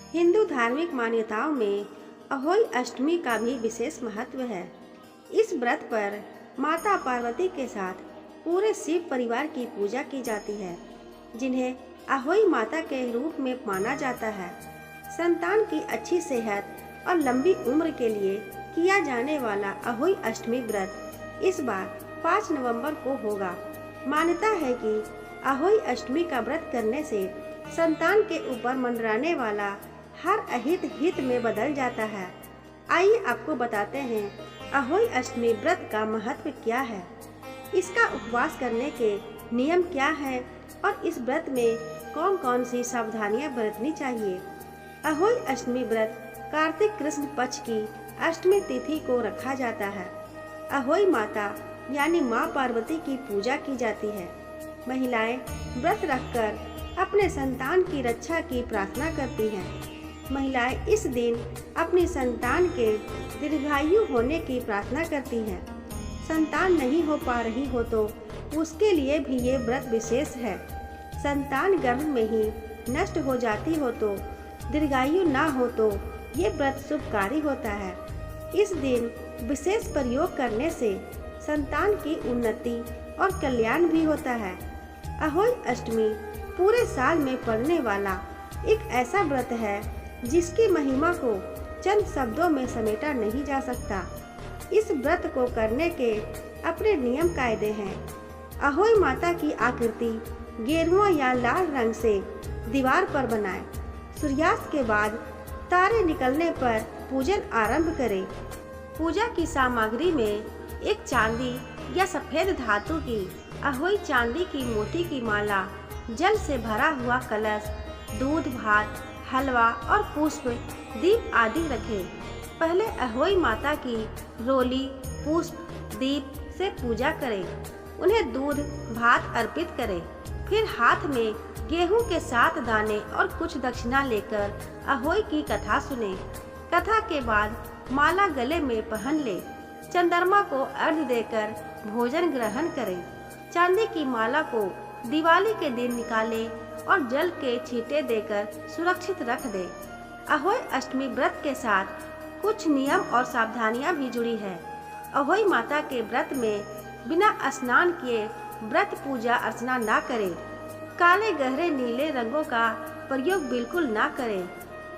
हिंदू धार्मिक मान्यताओं में अहोई अष्टमी का भी विशेष महत्व है। इस व्रत पर माता पार्वती के साथ पूरे शिव परिवार की पूजा की जाती है, जिन्हें अहोई माता के रूप में माना जाता है। संतान की अच्छी सेहत और लंबी उम्र के लिए किया जाने वाला अहोई अष्टमी व्रत इस बार 5 नवंबर को होगा। मान्यता है कि अहोई अष्टमी का व्रत करने से संतान के ऊपर मंडराने वाला हर अहित हित में बदल जाता है। आइए आपको बताते हैं अहोई अष्टमी व्रत का महत्व क्या है, इसका उपवास करने के नियम क्या है और इस व्रत में कौन कौन सी सावधानियां बरतनी चाहिए। अहोई अष्टमी व्रत कार्तिक कृष्ण पक्ष की अष्टमी तिथि को रखा जाता है। अहोई माता यानी माँ पार्वती की पूजा की जाती है। महिलाएं व्रत रखकर अपने संतान की रक्षा की प्रार्थना करती हैं। महिलाएं इस दिन अपनी संतान के दीर्घायु होने की प्रार्थना करती हैं। संतान नहीं हो पा रही हो तो उसके लिए भी ये व्रत विशेष है। संतान गर्भ में ही नष्ट हो जाती हो तो, दीर्घायु ना हो तो ये व्रत शुभकारी होता है। इस दिन विशेष प्रयोग करने से संतान की उन्नति और कल्याण भी होता है। अहोई अष्टमी पूरे साल में पड़ने वाला एक ऐसा व्रत है जिसकी महिमा को चंद शब्दों में समेटा नहीं जा सकता। इस व्रत को करने के अपने नियम कायदे हैं। अहोई माता की आकृति गेरुआ या लाल रंग से दीवार पर बनाएं। सूर्यास्त के बाद तारे निकलने पर पूजन आरंभ करें। पूजा की सामग्री में एक चांदी या सफेद धातु की अहोई चांदी की मोती की माला, जल से भरा हुआ कलश, दूध, भात, हलवा और पुष्प, दीप आदि रखें। पहले अहोई माता की रोली, पुष्प, दीप से पूजा करें। उन्हें दूध, भात अर्पित करें। फिर हाथ में गेहूं के 7 दाने और कुछ दक्षिणा लेकर अहोई की कथा सुने। कथा के बाद माला गले में पहन ले। चंद्रमा को अर्घ्य देकर भोजन ग्रहण करें। चांदी की माला को दिवाली के दिन निकाले और जल के छींटे देकर सुरक्षित रख दे। अहोई अष्टमी व्रत के साथ कुछ नियम और सावधानियां भी जुड़ी है। अहोई माता के व्रत में बिना स्नान किए व्रत पूजा अर्चना ना करें। काले गहरे नीले रंगों का प्रयोग बिल्कुल ना करें।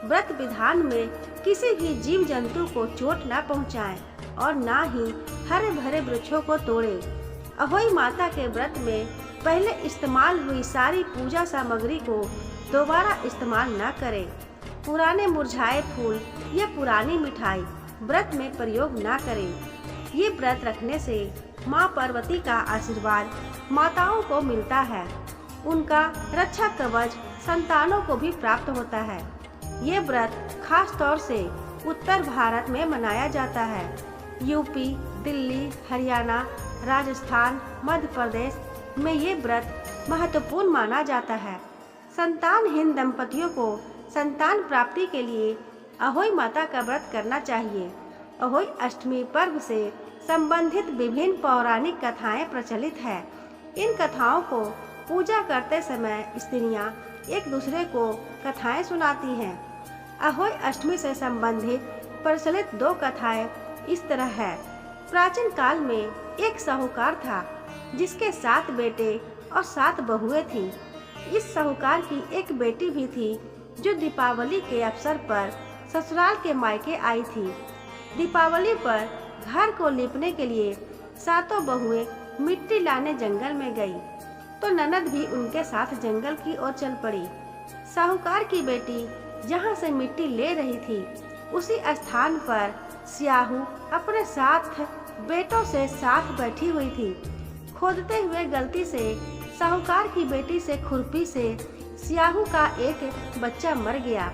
व्रत विधान में किसी भी जीव जंतु को चोट ना पहुंचाएं और ना ही हरे भरे वृक्षों को तोड़ें। अहोई माता के व्रत में पहले इस्तेमाल हुई सारी पूजा सामग्री को दोबारा इस्तेमाल न करें। पुराने मुरझाए फूल या पुरानी मिठाई व्रत में प्रयोग न करें। ये व्रत रखने से माँ पार्वती का आशीर्वाद माताओं को मिलता है। उनका रक्षा कवच संतानों को भी प्राप्त होता है। ये व्रत खास तौर से उत्तर भारत में मनाया जाता है। यूपी, दिल्ली, हरियाणा, राजस्थान, मध्य प्रदेश में ये व्रत महत्वपूर्ण माना जाता है। संतानहीन दंपतियों को संतान प्राप्ति के लिए अहोई माता का व्रत करना चाहिए। अहोई अष्टमी पर्व से संबंधित विभिन्न पौराणिक कथाएं प्रचलित है। इन कथाओं को पूजा करते समय स्त्रियां एक दूसरे को कथाएं सुनाती हैं। अहोई अष्टमी से संबंधित प्रचलित 2 कथाएं इस तरह है। प्राचीन काल में एक साहूकार था जिसके 7 बेटे और 7 बहुएं थीं। इस साहूकार की एक बेटी भी थी जो दीपावली के अवसर पर ससुराल के मायके आई थी। दीपावली पर घर को लीपने के लिए 7 बहुएं मिट्टी लाने जंगल में गई तो ननद भी उनके साथ जंगल की ओर चल पड़ी। साहूकार की बेटी जहाँ से मिट्टी ले रही थी उसी स्थान पर स्याहू अपने 7 बेटों से साथ बैठी हुई थी। खोदते हुए गलती से साहूकार की बेटी से खुरपी से स्याहू का एक बच्चा मर गया।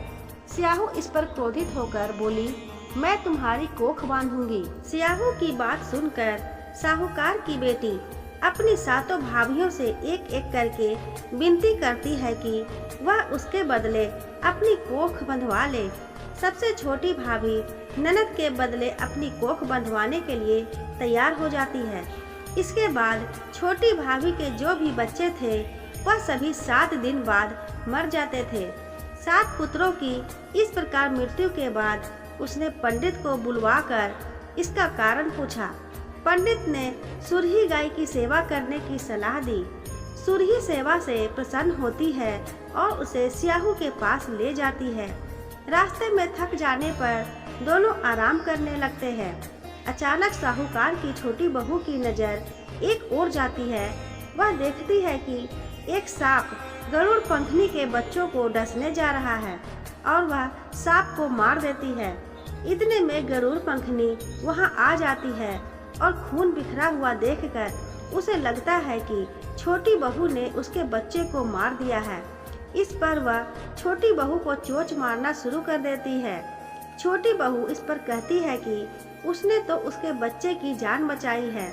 स्याहू इस पर क्रोधित होकर बोली, मैं तुम्हारी कोख बांधूंगी। स्याहू की बात सुनकर साहूकार की बेटी अपनी 7 भाभियों से एक एक करके विनती करती है कि वह उसके बदले अपनी कोख बंधवा ले। सबसे छोटी भाभी ननद के बदले अपनी कोख बंधवाने के लिए तैयार हो जाती है। इसके बाद छोटी भाभी के जो भी बच्चे थे वह सभी 7 दिन बाद मर जाते थे। 7 पुत्रों की इस प्रकार मृत्यु के बाद उसने पंडित को बुलवाकर इसका कारण पूछा। पंडित ने सुरही गाय की सेवा करने की सलाह दी। सुरही सेवा से प्रसन्न होती है और उसे स्याहू के पास ले जाती है। रास्ते में थक जाने पर दोनों आराम करने लगते हैं। अचानक साहूकार की छोटी बहू की नज़र एक ओर जाती है। वह देखती है कि एक सांप गरुड़ पंखनी के बच्चों को डसने जा रहा है और वह सांप को मार देती है। इतने में गरुड़ पंखनी वहां आ जाती है और खून बिखरा हुआ देखकर उसे लगता है कि छोटी बहू ने उसके बच्चे को मार दिया है। इस पर वह छोटी बहू को चोंच मारना शुरू कर देती है। छोटी बहू इस पर कहती है कि उसने तो उसके बच्चे की जान बचाई है।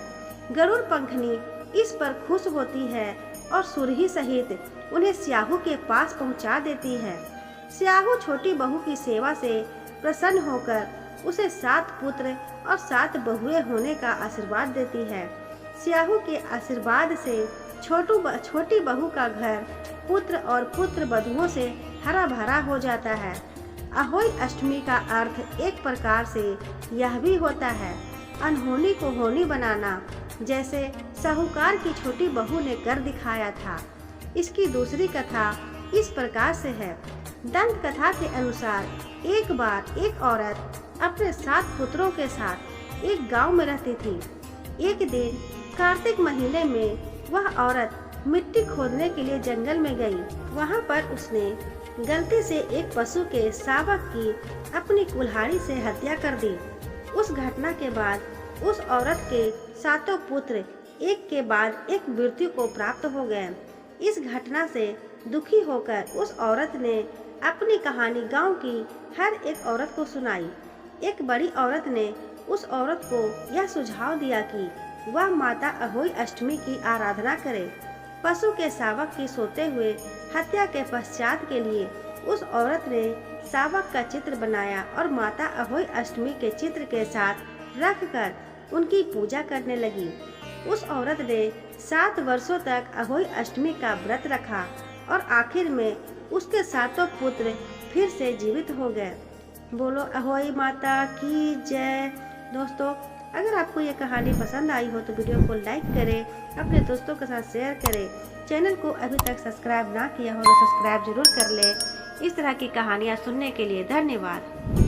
गरुड़ पंखनी इस पर खुश होती है और सुरही सहित उन्हें स्याहू के पास पहुंचा देती है। स्याहू छोटी बहू की सेवा से प्रसन्न होकर उसे 7 पुत्र और 7 बहुएं होने का आशीर्वाद देती है। स्याहू के आशीर्वाद से छोटी बहू का घर पुत्र और पुत्र वधुओं से हरा भरा हो जाता है। अहोई अष्टमी का अर्थ एक प्रकार से यह भी होता है अनहोनी को होनी बनाना, जैसे साहूकार की छोटी बहू ने कर दिखाया था। इसकी दूसरी कथा इस प्रकार से है। दंत कथा के अनुसार एक बार एक औरत अपने 7 पुत्रों के साथ एक गांव में रहती थी। एक दिन कार्तिक महीने में वह औरत मिट्टी खोदने के लिए जंगल में गई। वहां पर उसने गलती से एक पशु के शावक की अपनी कुल्हाड़ी से हत्या कर दी। उस घटना के बाद उस औरत के 7 पुत्र एक के बाद एक मृत्यु को प्राप्त हो गए। इस घटना से दुखी होकर उस औरत ने अपनी कहानी गांव की हर एक औरत को सुनाई। एक बड़ी औरत ने उस औरत को यह सुझाव दिया कि वह माता अहोई अष्टमी की आराधना करे। पशु के शावक की सोते हुए हत्या के पश्चात के लिए उस औरत ने शावक का चित्र बनाया और माता अहोई अष्टमी के चित्र के साथ रखकर उनकी पूजा करने लगी। उस औरत ने 7 वर्षों तक अहोई अष्टमी का व्रत रखा और आखिर में उसके 7 पुत्र फिर से जीवित हो गए। बोलो अहोई माता की जय। दोस्तों, अगर आपको ये कहानी पसंद आई हो तो वीडियो को लाइक करें, अपने दोस्तों के साथ शेयर करें। चैनल को अभी तक सब्सक्राइब ना किया हो तो सब्सक्राइब जरूर कर लें। इस तरह की कहानियाँ सुनने के लिए धन्यवाद।